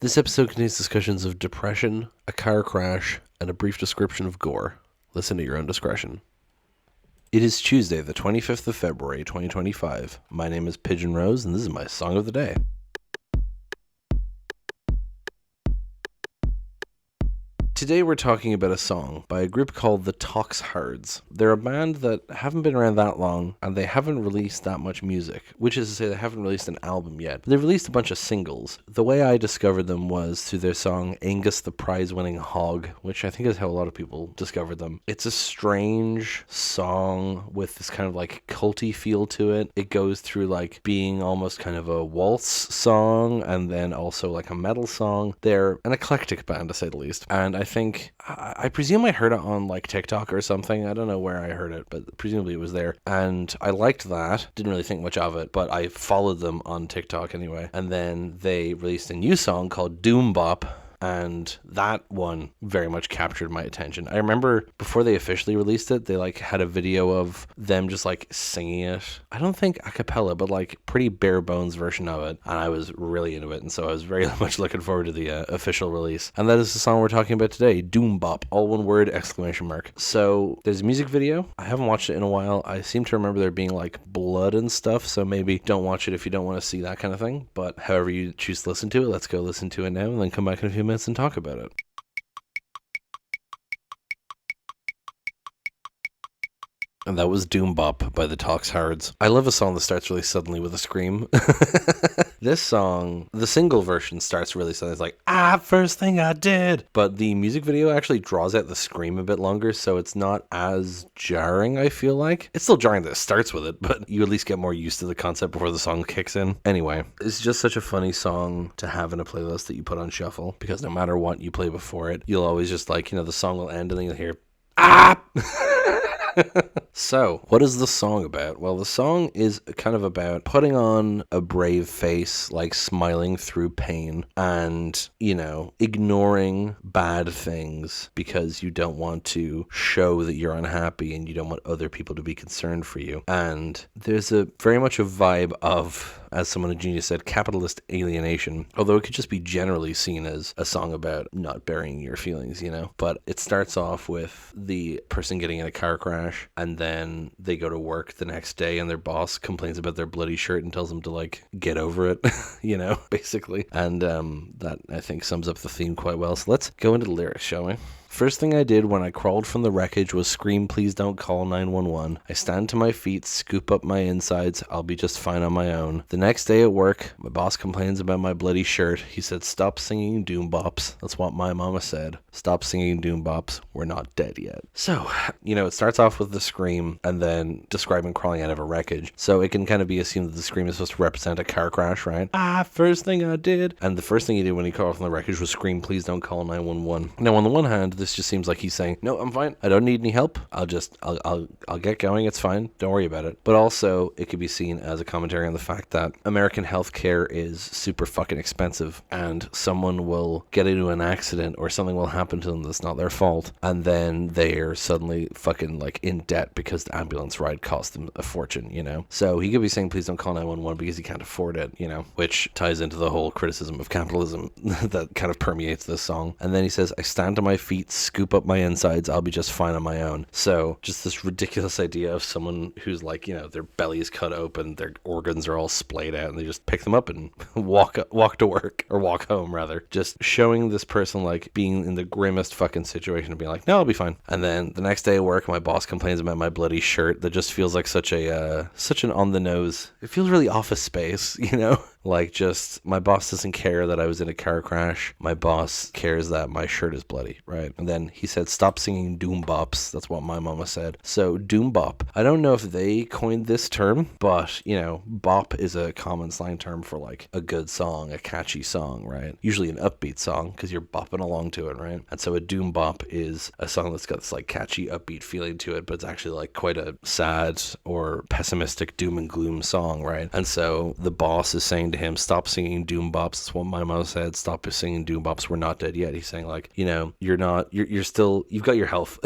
This episode contains discussions of depression, a car crash, and a brief description of gore. Listen at your own discretion. It is Tuesday, the 25th of February, 2025. My name is Pigeon Rose, and this is my song of the day. Today we're talking about a song by a group called the Toxhards. They're a band that haven't been around that long, and they haven't released that much music, which is to say they haven't released an album yet. They've released a bunch of singles. The way I discovered them was through their song Angus the Prize-Winning Hog, which I think is how a lot of people discovered them. It's a strange song with this kind of like culty feel to it. It goes through like being almost kind of a waltz song and then also like a metal song. They're an eclectic band to say the least, and I presume I heard it on like TikTok or something. I don't know where I heard it, but presumably it was there. And I liked that. Didn't really think much of it, but I followed them on TikTok anyway. And then they released a new song called Doombop. And that one very much captured my attention. I remember before they officially released it, they like had a video of them just like singing it. I don't think a cappella, but like pretty bare bones version of it. And I was really into it. And so I was very much looking forward to the official release. And that is the song we're talking about today, Doombop, all one word, exclamation mark. So there's a music video. I haven't watched it in a while. I seem to remember there being like blood and stuff. So maybe don't watch it if you don't want to see that kind of thing. But however you choose to listen to it, let's go listen to it now and then come back in a few minutes and talk about it. And that was Doombop by the Toxhards. I love a song that starts really suddenly with a scream. This song, the single version starts really suddenly. It's like, first thing I did. But the music video actually draws out the scream a bit longer, so it's not as jarring, I feel like. It's still jarring that it starts with it, but you at least get more used to the concept before the song kicks in. Anyway, it's just such a funny song to have in a playlist that you put on shuffle, because no matter what you play before it, you'll always just like, the song will end and then you'll hear, ah! So, what is the song about? Well, the song is kind of about putting on a brave face, like smiling through pain, and, ignoring bad things because you don't want to show that you're unhappy and you don't want other people to be concerned for you. And there's a very much a vibe of, as someone a genius said, capitalist alienation, although it could just be generally seen as a song about not burying your feelings, But it starts off with the person getting in a car crash, and then they go to work the next day and their boss complains about their bloody shirt and tells them to like get over it, basically. And that I think sums up the theme quite well. So let's go into the lyrics, shall we? First thing I did when I crawled from the wreckage was scream, please don't call 911. I stand to my feet, scoop up my insides, I'll be just fine on my own. The next day at work, my boss complains about my bloody shirt. He said, stop singing Doombops. That's what my mama said. Stop singing Doombops. We're not dead yet. So, it starts off with the scream and then describing crawling out of a wreckage. So it can kind of be assumed that the scream is supposed to represent a car crash, right? First thing I did. And the first thing he did when he crawled from the wreckage was scream, please don't call 911. Now, on the one hand, this just seems like he's saying, no, I'm fine. I don't need any help. I'll get going. It's fine. Don't worry about it. But also, it could be seen as a commentary on the fact that American healthcare is super fucking expensive, and someone will get into an accident or something will happen to them that's not their fault, and then they're suddenly fucking like in debt because the ambulance ride cost them a fortune, So he could be saying, please don't call 911 because he can't afford it, which ties into the whole criticism of capitalism that kind of permeates this song. And then he says, I stand to my feet, scoop up my insides, I'll be just fine on my own. So just this ridiculous idea of someone who's like, their belly is cut open, their organs are all splayed out, and they just pick them up and walk to work, or walk home rather. Just showing this person like being in the grimmest fucking situation and being like, no, I'll be fine. And then the next day at work, my boss complains about my bloody shirt. That just feels like such an on the nose. It feels really Office Space, Like just, my boss doesn't care that I was in a car crash. My boss cares that my shirt is bloody, right? And then he said, stop singing Doombops. That's what my mama said. So Doombop, I don't know if they coined this term, but, bop is a common slang term for like a good song, a catchy song, right? Usually an upbeat song because you're bopping along to it, right? And so a Doombop is a song that's got this like catchy upbeat feeling to it, but it's actually like quite a sad or pessimistic doom and gloom song, right? And so the boss is saying saying to him, stop singing Doombops. That's what my mom said. Stop singing Doombops. We're not dead yet. He's saying, like, you know, you're still, you've got your health.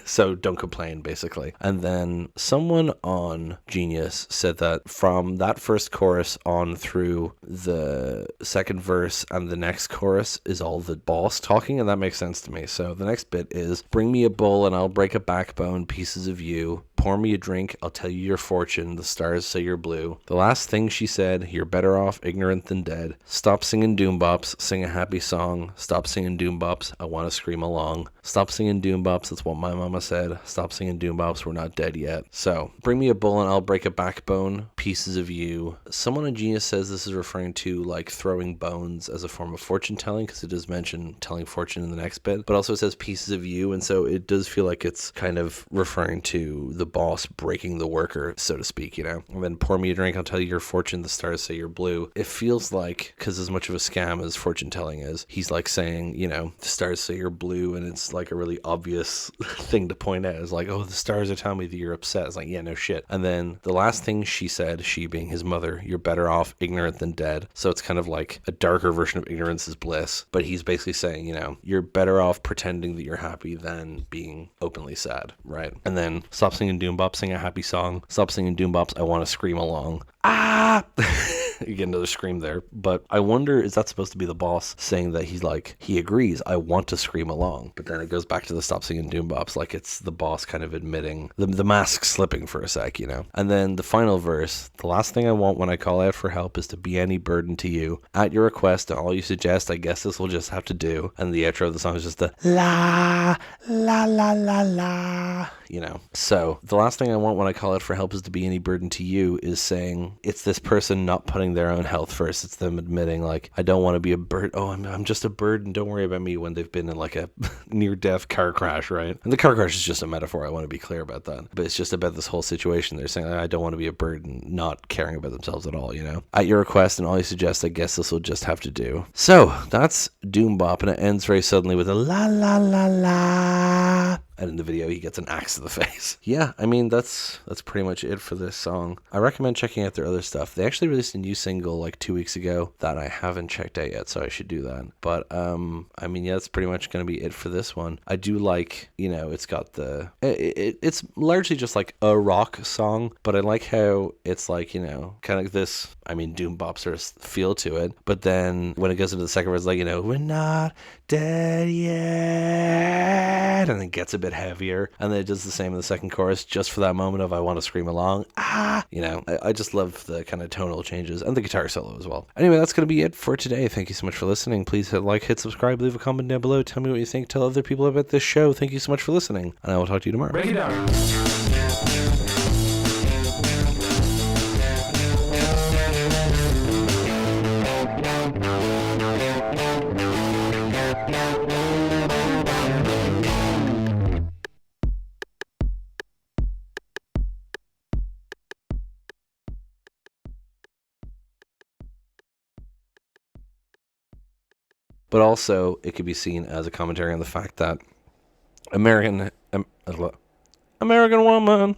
So don't complain, basically. And then someone on Genius said that from that first chorus on through the second verse and the next chorus is all the boss talking, and that makes sense to me. So the next bit is, bring me a bowl and I'll break a backbone, pieces of you. Pour me a drink, I'll tell you your fortune. The stars say you're blue. The last thing she said, you're better off ignorant than dead. Stop singing Doombops, sing a happy song. Stop singing Doombops, I want to scream along. Stop singing Doombops, that's what my mama said. Stop singing Doombops, we're not dead yet. So, bring me a bowl and I'll break a backbone, pieces of you. Someone on Genius says this is referring to like throwing bones as a form of fortune telling, because it does mention telling fortune in the next bit, but also it says pieces of you, and so it does feel like it's kind of referring to the boss breaking the worker, so to speak, you know. And then pour me a drink, I'll tell you your fortune, the stars say you're blue. It feels like, because as much of a scam as fortune telling is, he's like saying, you know, the stars say you're blue, and it's like a really obvious thing to point out. Is like, oh, the stars are telling me that you're upset. It's like, yeah, no shit. And then the last thing she said, she being his mother, you're better off ignorant than dead. So it's kind of like a darker version of ignorance is bliss, but he's basically saying, you know, you're better off pretending that you're happy than being openly sad, right? And then stop singing Doombop, sing a happy song. Stop singing Doombops, I want to scream along. Ah! You get another scream there. But I wonder, is that supposed to be the boss saying that he's like, he agrees, I want to scream along. But then it goes back to the stop singing Doombops, like it's the boss kind of admitting, the mask slipping for a sec, you know. And then the final verse, the last thing I want when I call out for help is to be any burden to you. At your request and all you suggest, I guess this will just have to do. And the outro of the song is just the la, la, la, la, la, you know. So the last thing I want when I call out for help is to be any burden to you is saying it's this person not putting their own health first. It's them admitting, like, I don't want to be a burden. Oh, I'm just a burden. Don't worry about me, when they've been in like a near-death car crash, right? And the car crash is just a metaphor. I want to be clear about that. But it's just about this whole situation. They're saying, I don't want to be a burden, not caring about themselves at all, you know? At your request and all you suggest, I guess this will just have to do. So that's Doombop, and it ends very suddenly with a la la la la. And in the video, he gets an axe to the face. Yeah, I mean, that's pretty much it for this song. I recommend checking out their other stuff. They actually released a new single like 2 weeks ago that I haven't checked out yet, so I should do that. But, I mean, yeah, that's pretty much going to be it for this one. I do like, you know, it's got the... It's largely just like a rock song, but I like how it's like, you know, kind of this, I mean, Doombop sort of feel to it. But then when it goes into the second verse, like, you know, we're not dead yet, and it gets a bit heavier, and then it does the same in the second chorus, just for that moment of I want to scream along, you know. I just love the kind of tonal changes and the guitar solo as well. Anyway, that's going to be it for today. Thank you so much for listening. Please hit like, hit subscribe, leave a comment down below, tell me what you think, tell other people about this show. Thank you so much for listening, and I will talk to you tomorrow. Break it down. But also, it could be seen as a commentary on the fact that American woman